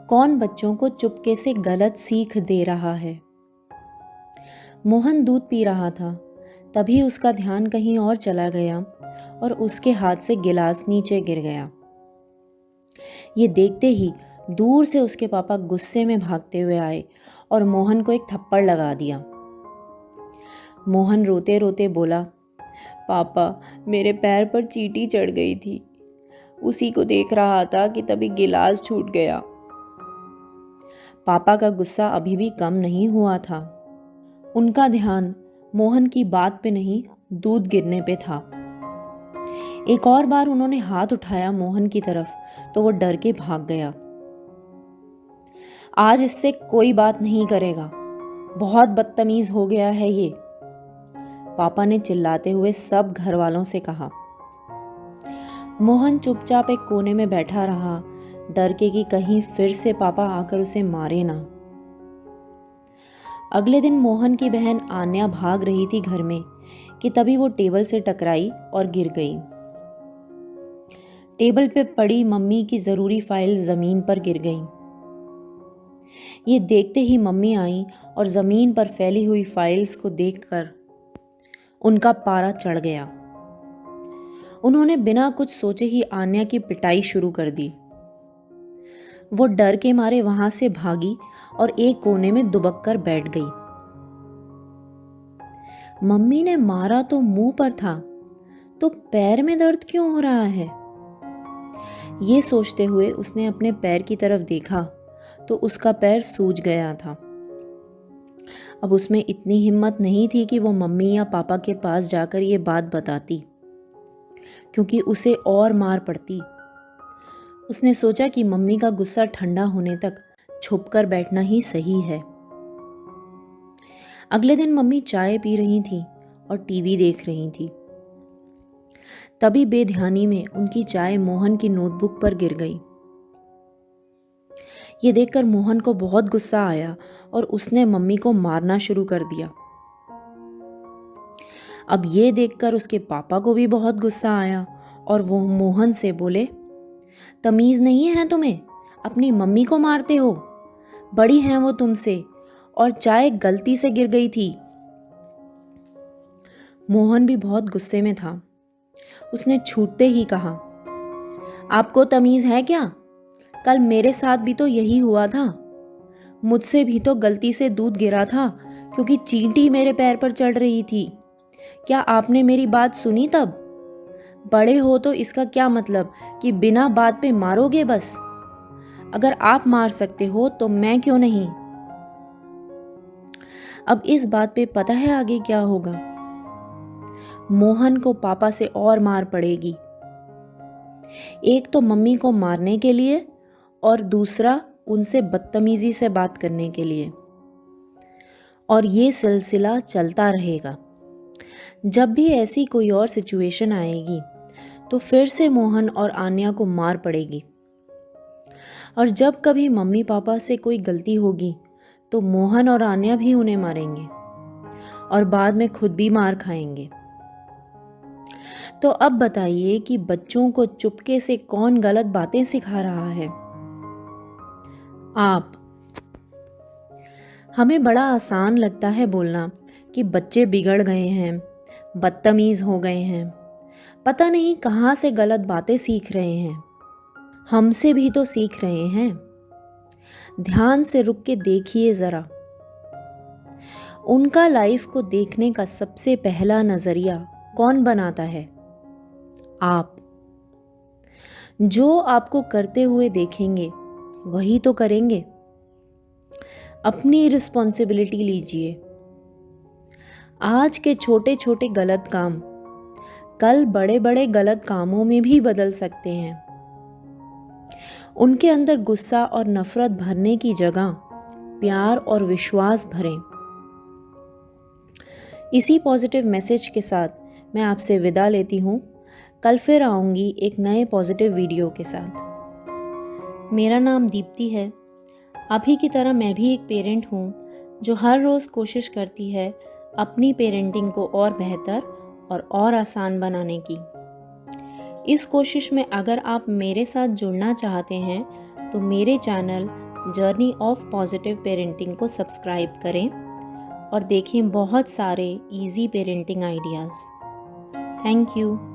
कौन बच्चों को चुपके से गलत सीख दे रहा है। मोहन दूध पी रहा था, तभी उसका ध्यान कहीं और चला गया और उसके हाथ से गिलास नीचे गिर गया। ये देखते ही दूर से उसके पापा गुस्से में भागते हुए आए और मोहन को एक थप्पड़ लगा दिया। मोहन रोते रोते बोला, पापा, मेरे पैर पर चींटी चढ़ गई थी, उसी को देख रहा था कि तभी गिलास छूट गया। पापा का गुस्सा अभी भी कम नहीं हुआ था। उनका ध्यान मोहन की बात पे नहीं, दूध गिरने पे था। एक और बार उन्होंने हाथ उठाया मोहन की तरफ तो वो डर के भाग गया। आज इससे कोई बात नहीं करेगा, बहुत बदतमीज हो गया है ये, पापा ने चिल्लाते हुए सब घर वालों से कहा। मोहन चुपचाप एक कोने में बैठा रहा, डर के कि कहीं फिर से पापा आकर उसे मारे ना। अगले दिन मोहन की बहन आन्या भाग रही थी घर में कि तभी वो टेबल से टकराई और गिर गई। टेबल पे पड़ी मम्मी की जरूरी फाइल जमीन पर गिर गई। ये देखते ही मम्मी आई और जमीन पर फैली हुई फाइल्स को देखकर उनका पारा चढ़ गया। उन्होंने बिना कुछ सोचे ही आन्या की पिटाई शुरू कर दी। वो डर के मारे वहां से भागी और एक कोने में दुबक कर बैठ गई। मम्मी ने मारा तो मुंह पर था, तो पैर में दर्द क्यों हो रहा है? ये सोचते हुए उसने अपने पैर की तरफ देखा तो उसका पैर सूज गया था। अब उसमें इतनी हिम्मत नहीं थी कि वो मम्मी या पापा के पास जाकर ये बात बताती, क्योंकि उसे और मार पड़ती। उसने सोचा कि मम्मी का गुस्सा ठंडा होने तक छुपकर बैठना ही सही है। अगले दिन मम्मी चाय पी रही थी और टीवी देख रही थी। तभी बेध्यानी में उनकी चाय मोहन की नोटबुक पर गिर गई। ये देखकर मोहन को बहुत गुस्सा आया और उसने मम्मी को मारना शुरू कर दिया। अब ये देखकर उसके पापा को भी बहुत गुस्सा आया और वो मोहन से बोले, तमीज नहीं है तुम्हें, अपनी मम्मी को मारते हो, बड़ी हैं वो तुमसे, और चाय गलती से गिर गई थी। मोहन भी बहुत गुस्से में था। उसने छूटते ही कहा, आपको तमीज है क्या? कल मेरे साथ भी तो यही हुआ था, मुझसे भी तो गलती से दूध गिरा था क्योंकि चींटी मेरे पैर पर चढ़ रही थी। क्या आपने मेरी बात सुनी तब? बड़े हो तो इसका क्या मतलब कि बिना बात पे मारोगे बस? अगर आप मार सकते हो तो मैं क्यों नहीं? अब इस बात पे पता है आगे क्या होगा? मोहन को पापा से और मार पड़ेगी, एक तो मम्मी को मारने के लिए और दूसरा उनसे बदतमीजी से बात करने के लिए। और ये सिलसिला चलता रहेगा। जब भी ऐसी कोई और सिचुएशन आएगी तो फिर से मोहन और आन्या को मार पड़ेगी। और जब कभी मम्मी पापा से कोई गलती होगी तो मोहन और आन्या भी उन्हें मारेंगे और बाद में खुद भी मार खाएंगे। तो अब बताइए कि बच्चों को चुपके से कौन गलत बातें सिखा रहा है? आप। हमें बड़ा आसान लगता है बोलना कि बच्चे बिगड़ गए हैं, बदतमीज हो गए हैं, पता नहीं कहाँ से गलत बातें सीख रहे हैं। हमसे भी तो सीख रहे हैं। ध्यान से रुक के देखिए जरा। उनका लाइफ को देखने का सबसे पहला नजरिया कौन बनाता है? आप। जो आपको करते हुए देखेंगे वही तो करेंगे। अपनी रिस्पॉन्सिबिलिटी लीजिए। आज के छोटे छोटे गलत काम कल बड़े बड़े गलत कामों में भी बदल सकते हैं। उनके अंदर गुस्सा और नफरत भरने की जगह प्यार और विश्वास भरें। इसी पॉजिटिव मैसेज के साथ मैं आपसे विदा लेती हूँ। कल फिर आऊँगी एक नए पॉजिटिव वीडियो के साथ। मेरा नाम दीप्ति है। आप ही की तरह मैं भी एक पेरेंट हूँ जो हर रोज़ कोशिश करती है अपनी पेरेंटिंग को और बेहतर और आसान बनाने की। इस कोशिश में अगर आप मेरे साथ जुड़ना चाहते हैं तो मेरे channel journey of positive parenting को सब्सक्राइब करें और देखें बहुत सारे easy parenting ideas. Thank you.